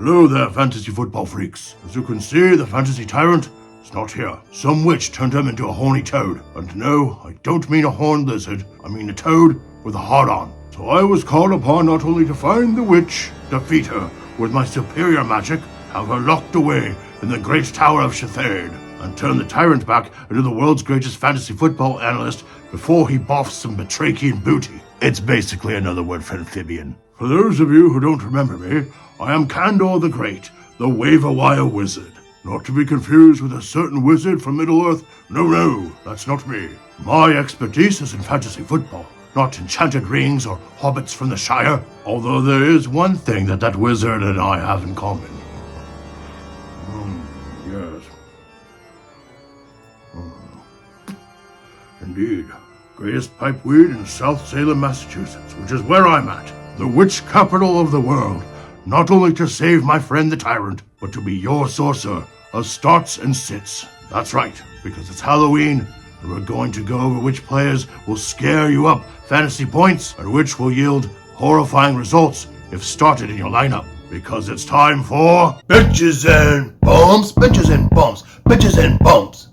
Hello there, fantasy football freaks. As you can see, the fantasy tyrant is not here. Some witch turned him into a horny toad. And no, I don't mean a horned lizard. I mean a toad with a heart on. So I was called upon not only to find the witch, defeat her with my superior magic, have her locked away in the great tower of Shethard, and turn the tyrant back into the world's greatest fantasy football analyst before he boffs some Batrachian booty. It's basically another word for amphibian. For those of you who don't remember me, I am Kandor the Great, the waiver-wire wizard. Not to be confused with a certain wizard from Middle-earth. No, that's not me. My expertise is in fantasy football, not enchanted rings or hobbits from the Shire, although there is one thing that wizard and I have in common. Yes. Indeed. Greatest pipeweed in South Salem, Massachusetts, which is where I'm at. The witch capital of the world. Not only to save my friend the tyrant, but to be your sorcerer of starts and sits. That's right, because it's Halloween, and we're going to go over which players will scare you up fantasy points, and which will yield horrifying results if started in your lineup. Because it's time for bitches and bumps, bitches and bumps, bitches and bumps.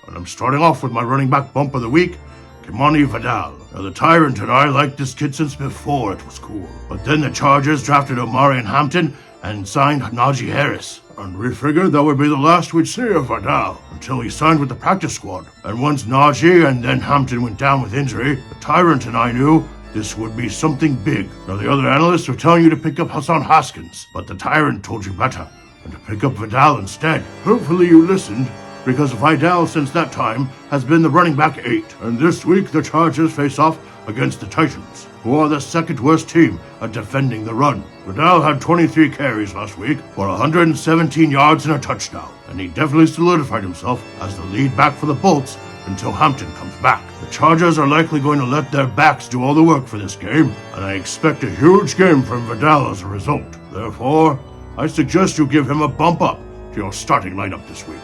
And I'm starting off with my running back bump of the week, Kimani Vidal. Now the Tyrant and I liked this kid since before it was cool. But then the Chargers drafted Omarion Hampton and signed Najee Harris. And we figured that would be the last we'd see of Vidal until he signed with the practice squad. And once Najee and then Hampton went down with injury, the Tyrant and I knew this would be something big. Now the other analysts were telling you to pick up Hassan Haskins, but the Tyrant told you better, and to pick up Vidal instead. Hopefully you listened, because Vidal since that time has been the running back 8. And this week the Chargers face off against the Titans, who are the second worst team at defending the run. Vidal had 23 carries last week for 117 yards and a touchdown, and he definitely solidified himself as the lead back for the Bolts until Hampton comes back. The Chargers are likely going to let their backs do all the work for this game, and I expect a huge game from Vidal as a result. Therefore, I suggest you give him a bump up to your starting lineup this week.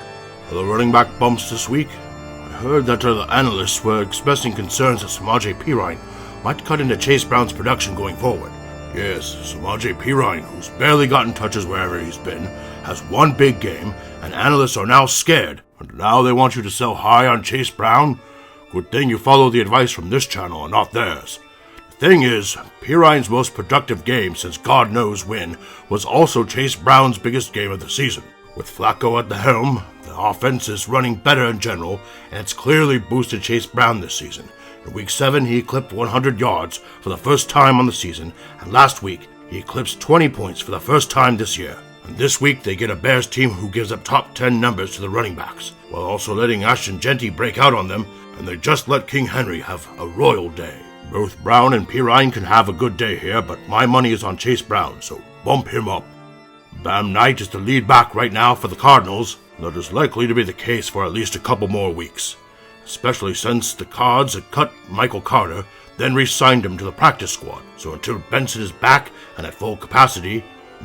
For the running back bumps this week, I heard that the analysts were expressing concerns that Samaje Perine might cut into Chase Brown's production going forward. Yes, Samaje Perine, who's barely gotten touches wherever he's been, has one big game, and analysts are now scared. And now they want you to sell high on Chase Brown? Good thing you follow the advice from this channel and not theirs. The thing is, Perine's most productive game since God knows when was also Chase Brown's biggest game of the season. With Flacco at the helm, the offense is running better in general, and it's clearly boosted Chase Brown this season. In Week 7, he eclipsed 100 yards for the first time on the season, and last week, he eclipsed 20 points for the first time this year. And this week, they get a Bears team who gives up top 10 numbers to the running backs, while also letting Ashton Genty break out on them, and they just let King Henry have a royal day. Both Brown and Perine can have a good day here, but my money is on Chase Brown, so bump him up. Bam Knight is the lead back right now for the Cardinals. That is likely to be the case for at least a couple more weeks, especially since the Cards had cut Michael Carter, then re-signed him to the practice squad. So until Benson is back and at full capacity,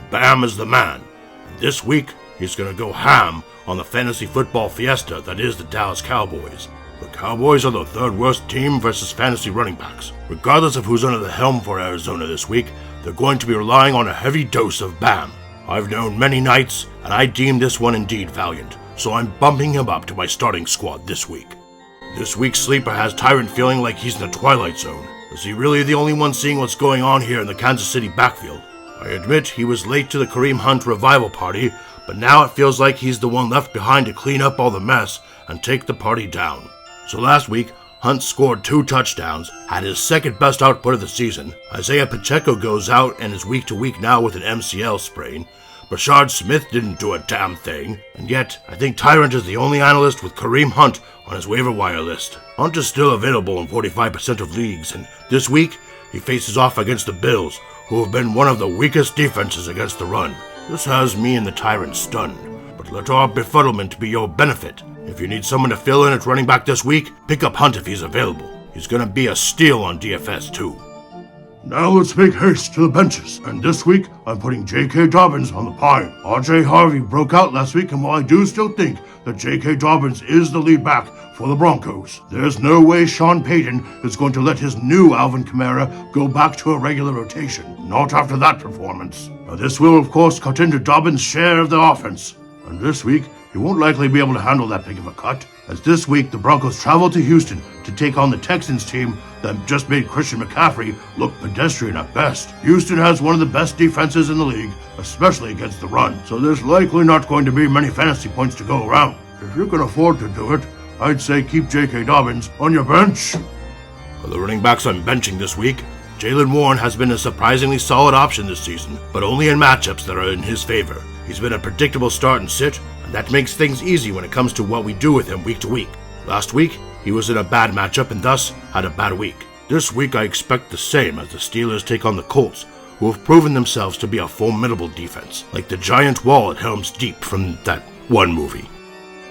Bam is the man. And this week, he's going to go ham on the fantasy football fiesta that is the Dallas Cowboys. The Cowboys are the third worst team versus fantasy running backs. Regardless of who's under the helm for Arizona this week, they're going to be relying on a heavy dose of Bam. I've known many nights, and I deem this one indeed valiant, so I'm bumping him up to my starting squad this week. This week's sleeper has Tyrant feeling like he's in the Twilight Zone. Is he really the only one seeing what's going on here in the Kansas City backfield? I admit he was late to the Kareem Hunt revival party, but now it feels like he's the one left behind to clean up all the mess and take the party down. So last week, Hunt scored 2 touchdowns, had his second best output of the season. Isaiah Pacheco goes out and is week to week now with an MCL sprain. Rashard Smith didn't do a damn thing, and yet I think Tyrant is the only analyst with Kareem Hunt on his waiver wire list. Hunt is still available in 45% of leagues, and this week he faces off against the Bills, who have been one of the weakest defenses against the run. This has me and the Tyrant stunned, but let our befuddlement be your benefit. If you need someone to fill in at running back this week, pick up Hunt if he's available. He's gonna be a steal on DFS too. Now let's make haste to the benches. And this week, I'm putting J.K. Dobbins on the pine. R.J. Harvey broke out last week, and while I do still think that J.K. Dobbins is the lead back for the Broncos, there's no way Sean Payton is going to let his new Alvin Kamara go back to a regular rotation. Not after that performance. Now this will, of course, cut into Dobbins' share of the offense. And this week, he won't likely be able to handle that big of a cut, as this week the Broncos travel to Houston to take on the Texans team that just made Christian McCaffrey look pedestrian at best. Houston has one of the best defenses in the league, especially against the run, so there's likely not going to be many fantasy points to go around. If you can afford to do it, I'd say keep J.K. Dobbins on your bench. For the running backs I'm benching this week, Jaylen Warren has been a surprisingly solid option this season, but only in matchups that are in his favor. He's been a predictable start and sit, and that makes things easy when it comes to what we do with him week to week. Last week, he was in a bad matchup and thus had a bad week. This week I expect the same as the Steelers take on the Colts, who have proven themselves to be a formidable defense, like the giant wall at Helm's Deep from that one movie.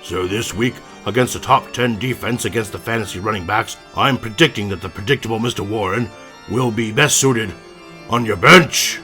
So this week, against the top 10 defense against the fantasy running backs, I'm predicting that the predictable Mr. Warren will be best suited on your bench.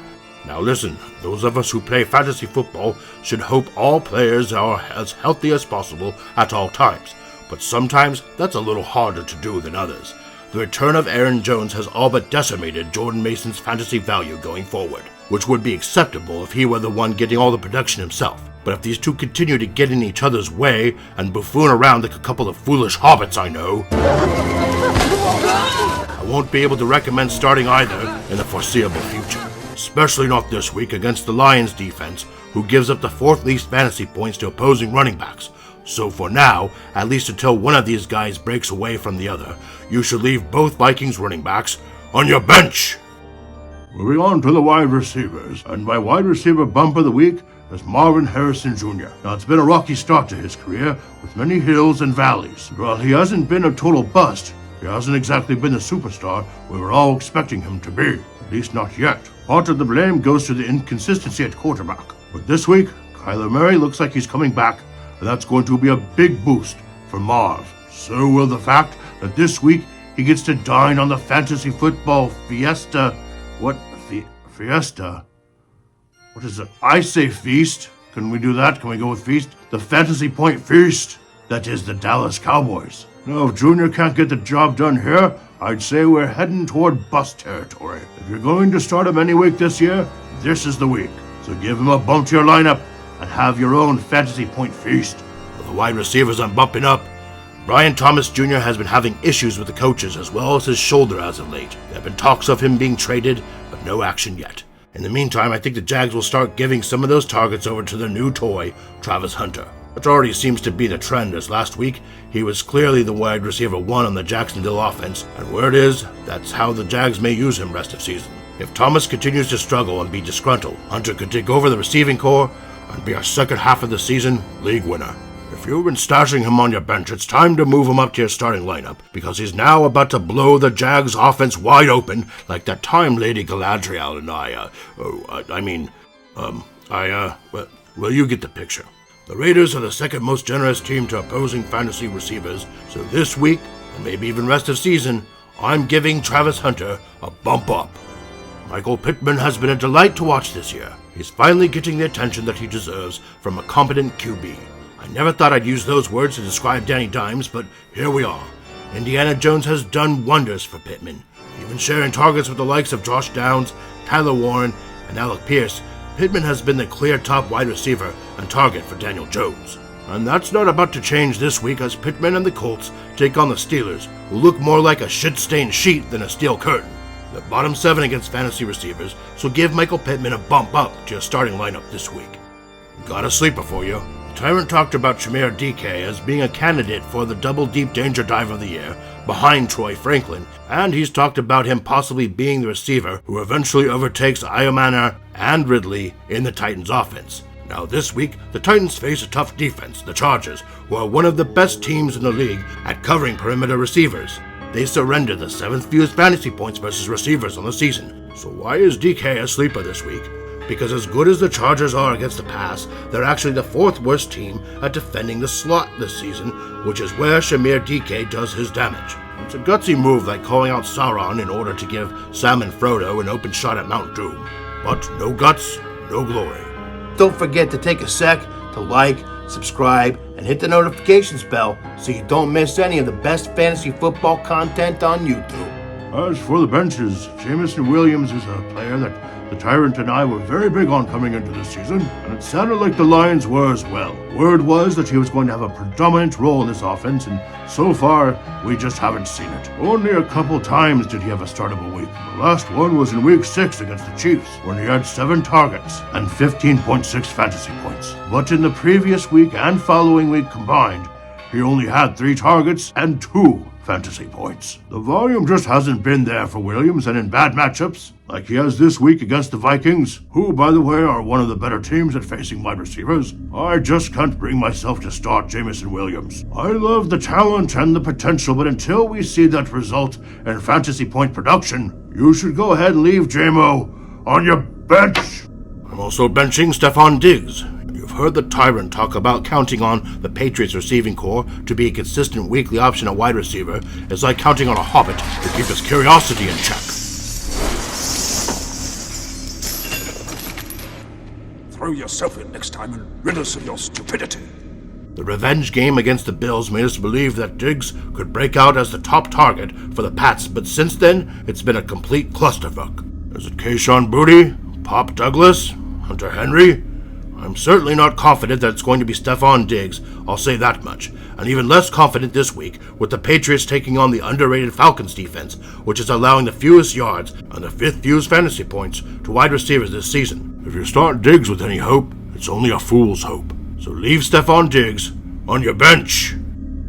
Now listen, those of us who play fantasy football should hope all players are as healthy as possible at all times, but sometimes that's a little harder to do than others. The return of Aaron Jones has all but decimated Jordan Mason's fantasy value going forward, which would be acceptable if he were the one getting all the production himself. But if these two continue to get in each other's way and buffoon around like a couple of foolish hobbits I know, I won't be able to recommend starting either in the foreseeable future. Especially not this week against the Lions defense, who gives up the fourth least fantasy points to opposing running backs. So for now, at least until one of these guys breaks away from the other, you should leave both Vikings running backs on your bench. Moving on to the wide receivers, and my wide receiver bump of the week is Marvin Harrison Jr. Now it's been a rocky start to his career, with many hills and valleys. While he hasn't been a total bust, he hasn't exactly been the superstar we were all expecting him to be, at least not yet. Part of the blame goes to the inconsistency at quarterback. But this week, Kyler Murray looks like he's coming back, and that's going to be a big boost for Marv. So will the fact that this week he gets to dine on the fantasy football fiesta. Fiesta? What is it? I say feast. Can we do that? Can we go with feast? The fantasy point feast. That is the Dallas Cowboys. Now, if Junior can't get the job done here, I'd say we're heading toward bust territory. If you're going to start him any week this year, this is the week. So give him a bump to your lineup and have your own fantasy point feast. For the wide receivers I'm bumping up, Brian Thomas Jr. has been having issues with the coaches as well as his shoulder as of late. There have been talks of him being traded, but no action yet. In the meantime, I think the Jags will start giving some of those targets over to their new toy, Travis Hunter. Which already seems to be the trend, as last week he was clearly the wide receiver 1 on the Jacksonville offense, and where it is, that's how the Jags may use him rest of season. If Thomas continues to struggle and be disgruntled, Hunter could take over the receiving corps and be our second half of the season league winner. If you've been stashing him on your bench, it's time to move him up to your starting lineup, because he's now about to blow the Jags offense wide open like that time Lady Galadriel and well, you get the picture. The Raiders are the second most generous team to opposing fantasy receivers, so this week, and maybe even rest of season, I'm giving Travis Hunter a bump up. Michael Pittman has been a delight to watch this year. He's finally getting the attention that he deserves from a competent QB. I never thought I'd use those words to describe Danny Dimes, but here we are. Indiana Jones has done wonders for Pittman. Even sharing targets with the likes of Josh Downs, Tyler Warren, and Alec Pierce, Pittman has been the clear top wide receiver and target for Daniel Jones. And that's not about to change this week as Pittman and the Colts take on the Steelers, who look more like a shit-stained sheet than a steel curtain. The bottom 7 against fantasy receivers, so give Michael Pittman a bump up to your starting lineup this week. Got a sleeper for you. TyRant talked about Shamir DK as being a candidate for the double deep danger dive of the year, behind Troy Franklin, and he's talked about him possibly being the receiver who eventually overtakes Iomana and Ridley in the Titans offense. Now this week, the Titans face a tough defense, the Chargers, who are one of the best teams in the league at covering perimeter receivers. They surrendered the 7th fewest fantasy points versus receivers on the season. So why is DK a sleeper this week? Because as good as the Chargers are against the pass, they're actually the 4th worst team at defending the slot this season, which is where Shamir DK does his damage. It's a gutsy move like calling out Sauron in order to give Sam and Frodo an open shot at Mount Doom. But no guts, no glory. Don't forget to take a sec to like, subscribe, and hit the notifications bell so you don't miss any of the best fantasy football content on YouTube. As for the benches, Jameson Williams is a player that the TyRant and I were very big on coming into the season, and it sounded like the Lions were as well. Word was that he was going to have a predominant role in this offense, and so far, we just haven't seen it. Only a couple times did he have a startable week. The last one was in Week 6 against the Chiefs, when he had 7 targets and 15.6 fantasy points. But in the previous week and following week combined, he only had 3 targets and 2 fantasy points. The volume just hasn't been there for Williams, and in bad matchups, like he has this week against the Vikings, who, by the way, are one of the better teams at facing wide receivers, I just can't bring myself to start Jameson Williams. I love the talent and the potential, but until we see that result in fantasy point production, you should go ahead and leave JMO on your bench. I'm also benching Stephon Diggs. You've heard the TyRant talk about counting on the Patriots receiving corps to be a consistent weekly option at wide receiver. It's like counting on a hobbit to keep his curiosity in check. Throw yourself in next time and rid us of your stupidity. The revenge game against the Bills made us believe that Diggs could break out as the top target for the Pats, but since then, it's been a complete clusterfuck. Is it Kayshon Boutte, Pop Douglas, Hunter Henry? I'm certainly not confident that it's going to be Stephon Diggs, I'll say that much, and even less confident this week with the Patriots taking on the underrated Falcons defense, which is allowing the fewest yards and the 5th fewest fantasy points to wide receivers this season. If you start Diggs with any hope, it's only a fool's hope. So leave Stephon Diggs on your bench.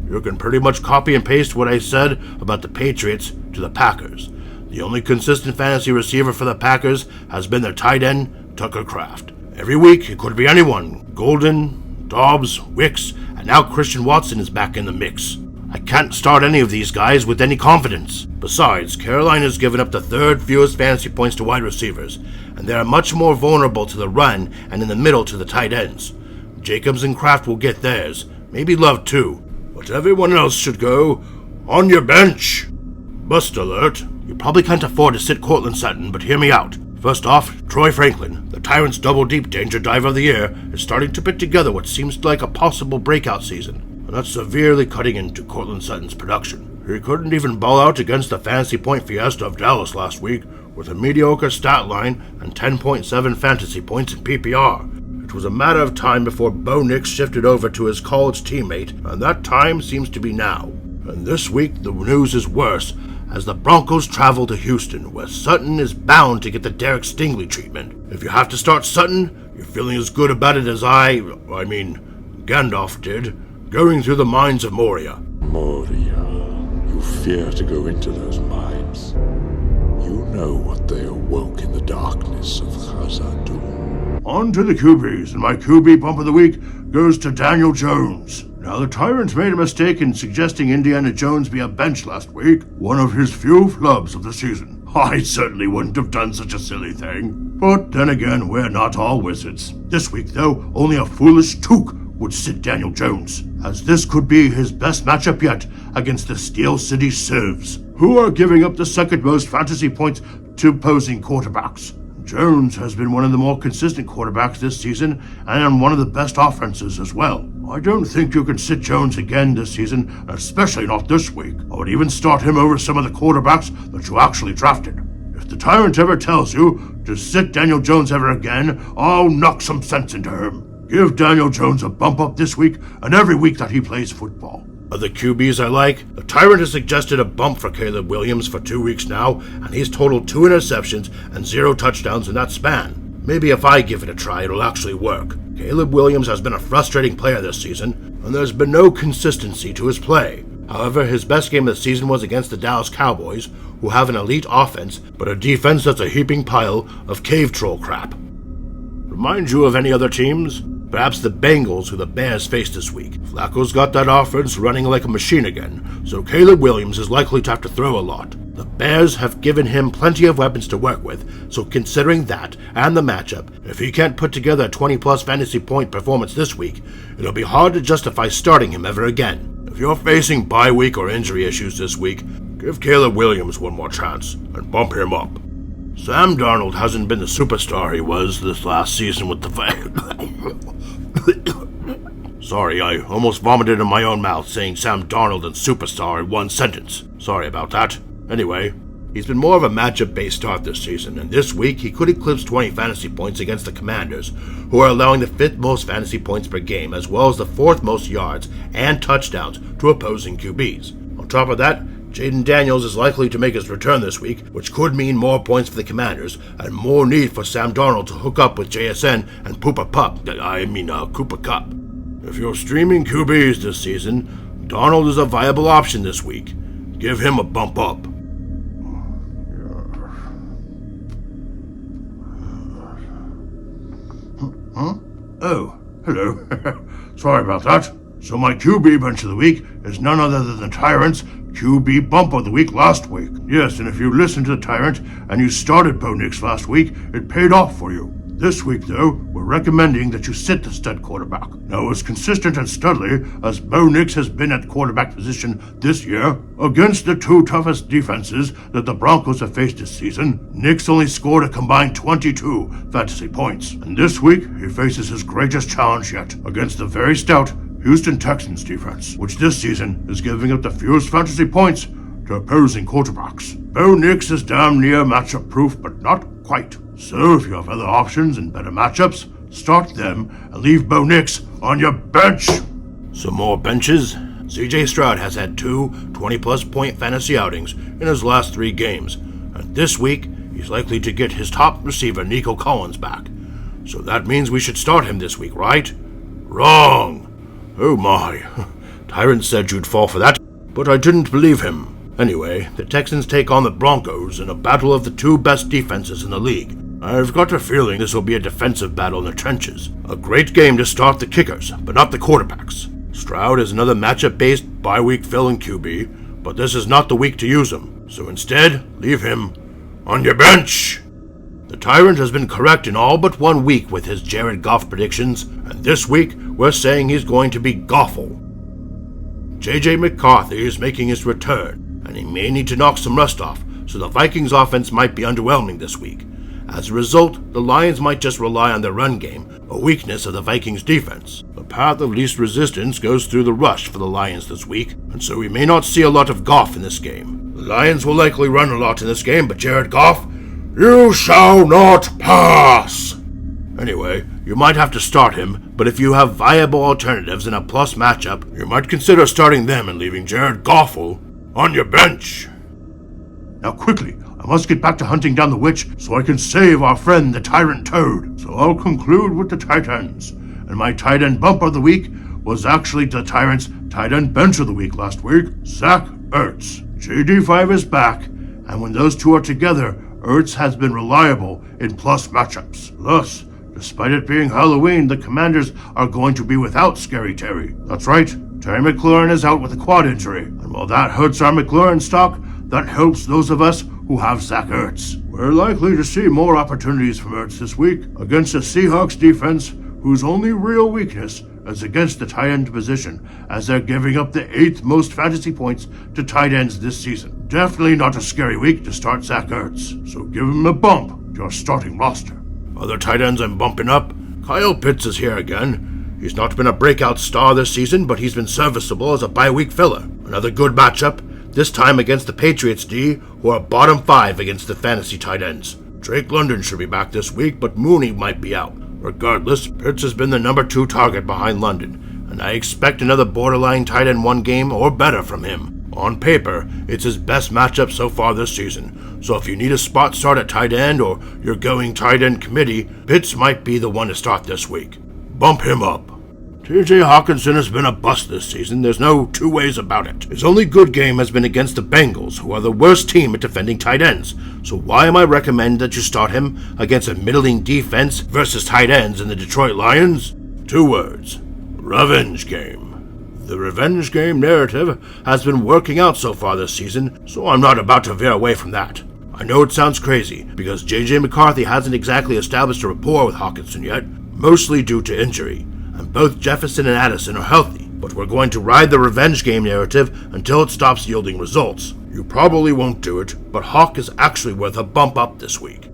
You can pretty much copy and paste what I said about the Patriots to the Packers. The only consistent fantasy receiver for the Packers has been their tight end, Tucker Kraft. Every week, it could be anyone. Golden, Dobbs, Wicks, and now Christian Watson is back in the mix. I can't start any of these guys with any confidence. Besides, Carolina's given up the 3rd fewest fantasy points to wide receivers, and they are much more vulnerable to the run and in the middle to the tight ends. Jacobs and Kraft will get theirs, maybe Love too, but everyone else should go on your bench. Bust alert. You probably can't afford to sit Cortland Sutton, but hear me out. First off, Troy Franklin, the TyRant's double-deep danger diver of the year, is starting to put together what seems like a possible breakout season, and that's severely cutting into Cortland Sutton's production. He couldn't even ball out against the fantasy point fiesta of Dallas last week, with a mediocre stat line and 10.7 fantasy points in PPR. It was a matter of time before Bo Nix shifted over to his college teammate, and that time seems to be now. And this week, the news is worse, as the Broncos travel to Houston, where Sutton is bound to get the Derek Stingley treatment. If you have to start Sutton, you're feeling as good about it as Gandalf did, going through the mines of Moria. Moria, you fear to go into those mines. You know what they awoke in the darkness of Khazad-dûm. On to the QBs, and my QB bump of the week goes to Daniel Jones. Now, the TyRant made a mistake in suggesting Indiana Jones be a bench last week, one of his few flubs of the season. I certainly wouldn't have done such a silly thing. But then again, we're not all wizards. This week, though, only a foolish toque would sit Daniel Jones, as this could be his best matchup yet against the Steel City Sieves, who are giving up the 2nd most fantasy points to opposing quarterbacks. Jones has been one of the more consistent quarterbacks this season and one of the best offenses as well. I don't think you can sit Jones again this season, especially not this week. I would even start him over some of the quarterbacks that you actually drafted. If the TyRant ever tells you to sit Daniel Jones ever again, I'll knock some sense into him. Give Daniel Jones a bump up this week and every week that he plays football. Other QBs I like, the TyRant has suggested a bump for Caleb Williams for 2 weeks now, and he's totaled 2 interceptions and 0 touchdowns in that span. Maybe if I give it a try, it'll actually work. Caleb Williams has been a frustrating player this season, and there's been no consistency to his play. However, his best game of the season was against the Dallas Cowboys, who have an elite offense, but a defense that's a heaping pile of cave troll crap. Remind you of any other teams? Perhaps the Bengals, who the Bears faced this week. Flacco's got that offense running like a machine again, so Caleb Williams is likely to have to throw a lot. The Bears have given him plenty of weapons to work with, so considering that and the matchup, if he can't put together a 20-plus fantasy point performance this week, it'll be hard to justify starting him ever again. If you're facing bye week or injury issues this week, Give Caleb Williams one more chance and bump him up. Sam Darnold hasn't been the superstar he was this last season with the Sorry, I almost vomited in my own mouth saying Sam Darnold and superstar in one sentence. Sorry about that. Anyway, he's been more of a matchup-based start this season, and this week he could eclipse 20 fantasy points against the Commanders, who are allowing the 5th most fantasy points per game, as well as the 4th most yards and touchdowns to opposing QBs. On top of that, Jaden Daniels is likely to make his return this week, which could mean more points for the Commanders, and more need for Sam Darnold to hook up with JSN and Cooper Kupp. If you're streaming QBs this season, Darnold is a viable option this week. Give him a bump up. Huh? Oh, hello. Sorry about that. So my QB bench of the week is none other than the TyRant's QB bump of the week last week. Yes, and if you listened to the TyRant and you started Bo Nix last week, it paid off for you. This week, though, we're recommending that you sit the stud quarterback. Now, as consistent and studly as Bo Nix has been at quarterback position this year, against the 2 toughest defenses that the Broncos have faced this season, Nix only scored a combined 22 fantasy points. And this week, he faces his greatest challenge yet, against the very stout Houston Texans defense, which this season is giving up the fewest fantasy points to opposing quarterbacks. Bo Nix is damn near matchup-proof, but not quite. So if you have other options and better matchups, start them and leave Bo Nix on your bench. Some more benches? CJ Stroud has had 2 20-plus point fantasy outings in his last 3 games, and this week he's likely to get his top receiver Nico Collins back. So that means we should start him this week, right? Wrong! Oh my, TyRant said you'd fall for that, but I didn't believe him. Anyway, the Texans take on the Broncos in a battle of the 2 best defenses in the league. I've got a feeling this will be a defensive battle in the trenches. A great game to start the kickers, but not the quarterbacks. Stroud is another matchup-based bye-week fill-in QB, but this is not the week to use him. So instead, leave him on your bench. The TyRant has been correct in all but 1 week with his Jared Goff predictions, and this week we're saying he's going to be Goffle. JJ McCarthy is making his return, and he may need to knock some rust off, so the Vikings offense might be underwhelming this week. As a result, the Lions might just rely on their run game, a weakness of the Vikings defense. The path of least resistance goes through the rush for the Lions this week, and so we may not see a lot of Goff in this game. The Lions will likely run a lot in this game, but Jared Goff, you shall not pass! Anyway, you might have to start him, but if you have viable alternatives in a plus matchup, you might consider starting them and leaving Jared Goffle on your bench. Now quickly, I must get back to hunting down the witch so I can save our friend the Tyrant Toad. So I'll conclude with the tight ends. And my tight end bump of the week was actually the Tyrant's tight end bench of the week last week, Zach Ertz. JD5 is back, and when those 2 are together, Ertz has been reliable in plus matchups. Thus, despite it being Halloween, the Commanders are going to be without Scary Terry. That's right, Terry McLaurin is out with a quad injury. And while that hurts our McLaurin stock, that helps those of us who have Zach Ertz. We're likely to see more opportunities from Ertz this week against a Seahawks defense whose only real weakness is against the tight end position, as they're giving up the 8th most fantasy points to tight ends this season. Definitely not a scary week to start Zach Ertz, so give him a bump to your starting roster. Other tight ends I'm bumping up, Kyle Pitts is here again. He's not been a breakout star this season, but he's been serviceable as a bye-week filler. Another good matchup, this time against the Patriots D, who are bottom 5 against the fantasy tight ends. Drake London should be back this week, but Mooney might be out. Regardless, Pitts has been the number 2 target behind London, and I expect another borderline tight end 1 game or better from him. On paper, it's his best matchup so far this season, so if you need a spot start at tight end or you're going tight end committee, Pitts might be the one to start this week. Bump him up. TJ Hawkinson has been a bust this season, there's no 2 ways about it. His only good game has been against the Bengals, who are the worst team at defending tight ends. So why am I recommending that you start him against a middling defense versus tight ends in the Detroit Lions? 2 words. Revenge game. The revenge game narrative has been working out so far this season, so I'm not about to veer away from that. I know it sounds crazy, because JJ McCarthy hasn't exactly established a rapport with Hawkinson yet, mostly due to injury. And both Jefferson and Addison are healthy, but we're going to ride the revenge game narrative until it stops yielding results. You probably won't do it, but Hawk is actually worth a bump up this week.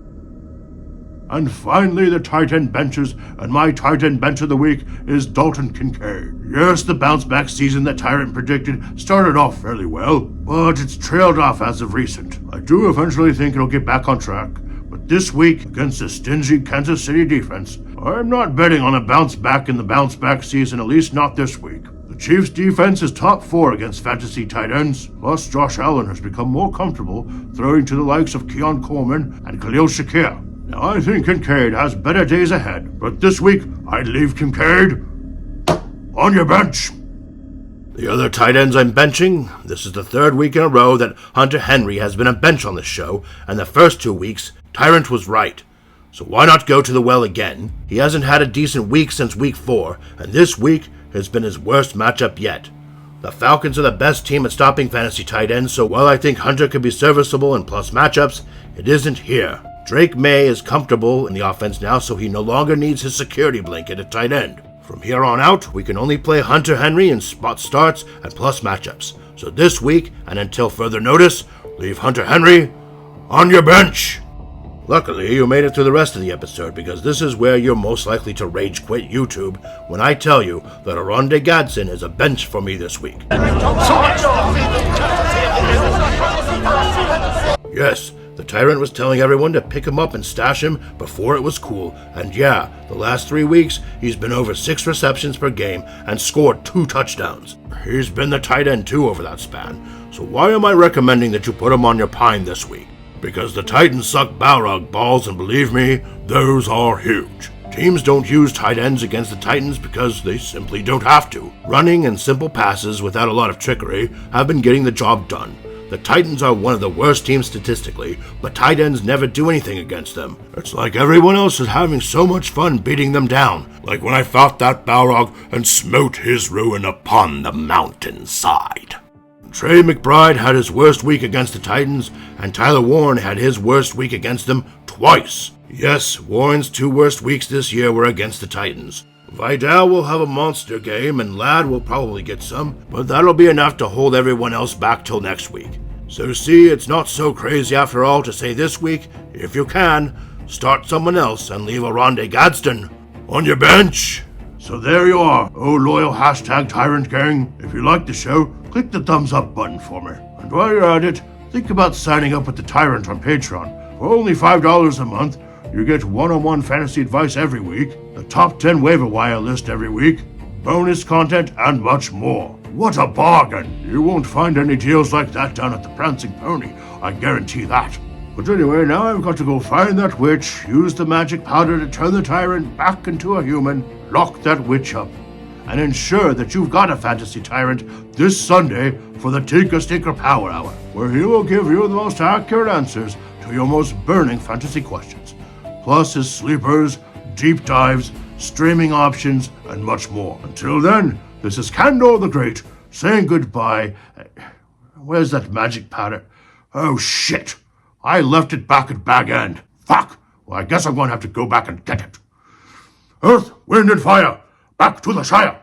And finally, the tight end benches, and my tight end bench of the week is Dalton Kincaid. Yes, the bounce-back season that TyRant predicted started off fairly well, but it's trailed off as of recent. I do eventually think it'll get back on track, but this week, against the stingy Kansas City defense, I'm not betting on a bounce-back in the bounce-back season, at least not this week. The Chiefs' defense is top 4 against fantasy tight ends, plus Josh Allen has become more comfortable throwing to the likes of Keon Coleman and Khalil Shakir. Now, I think Kincaid has better days ahead, but this week, I'd leave Kincaid on your bench. The other tight ends I'm benching, this is the 3rd week in a row that Hunter Henry has been a bench on the show, and the first 2 weeks, TyRant was right. So why not go to the well again? He hasn't had a decent week since week 4, and this week has been his worst matchup yet. The Falcons are the best team at stopping fantasy tight ends, so while I think Hunter could be serviceable in plus matchups, it isn't here. Drake May is comfortable in the offense now, so he no longer needs his security blanket at tight end. From here on out, we can only play Hunter Henry in spot starts and plus matchups. So this week, and until further notice, leave Hunter Henry on your bench. Luckily, you made it through the rest of the episode, because this is where you're most likely to rage quit YouTube when I tell you that Oronde Gadsden is a bench for me this week. Yes, the TyRant was telling everyone to pick him up and stash him before it was cool, and yeah, the last 3 weeks, he's been over 6 receptions per game and scored 2 touchdowns. He's been the tight end too over that span, so why am I recommending that you put him on your pine this week? Because the Titans suck Balrog balls, and believe me, those are huge. Teams don't use tight ends against the Titans because they simply don't have to. Running and simple passes without a lot of trickery have been getting the job done. The Titans are one of the worst teams statistically, but tight ends never do anything against them. It's like everyone else is having so much fun beating them down, like when I fought that Balrog and smote his ruin upon the mountainside. Trey McBride had his worst week against the Titans, and Tyler Warren had his worst week against them twice. Yes, Warren's 2 worst weeks this year were against the Titans. Vidal will have a monster game, and Ladd will probably get some, but that'll be enough to hold everyone else back till next week. So see, it's not so crazy after all to say this week, if you can, start someone else and leave Oronde Gadsden on your bench. So there you are, oh loyal hashtag TyRant gang. If you like the show, click the thumbs up button for me. And while you're at it, think about signing up with the TyRant on Patreon. For only $5 a month, you get one-on-one fantasy advice every week, the top 10 waiver wire list every week, bonus content, and much more. What a bargain! You won't find any deals like that down at the Prancing Pony, I guarantee that. But anyway, now I've got to go find that witch, use the magic powder to turn the TyRant back into a human, lock that witch up, and ensure that you've got a fantasy TyRant this Sunday for the Tinker Stinker Power Hour, where he will give you the most accurate answers to your most burning fantasy questions, plus his sleepers, deep dives, streaming options, and much more. Until then, this is Kandor the Great, saying goodbye. Where's that magic powder? Oh shit! I left it back at Bag End. Fuck! Well, I guess I'm going to have to go back and get it. Earth, wind, and fire, back to the Shire!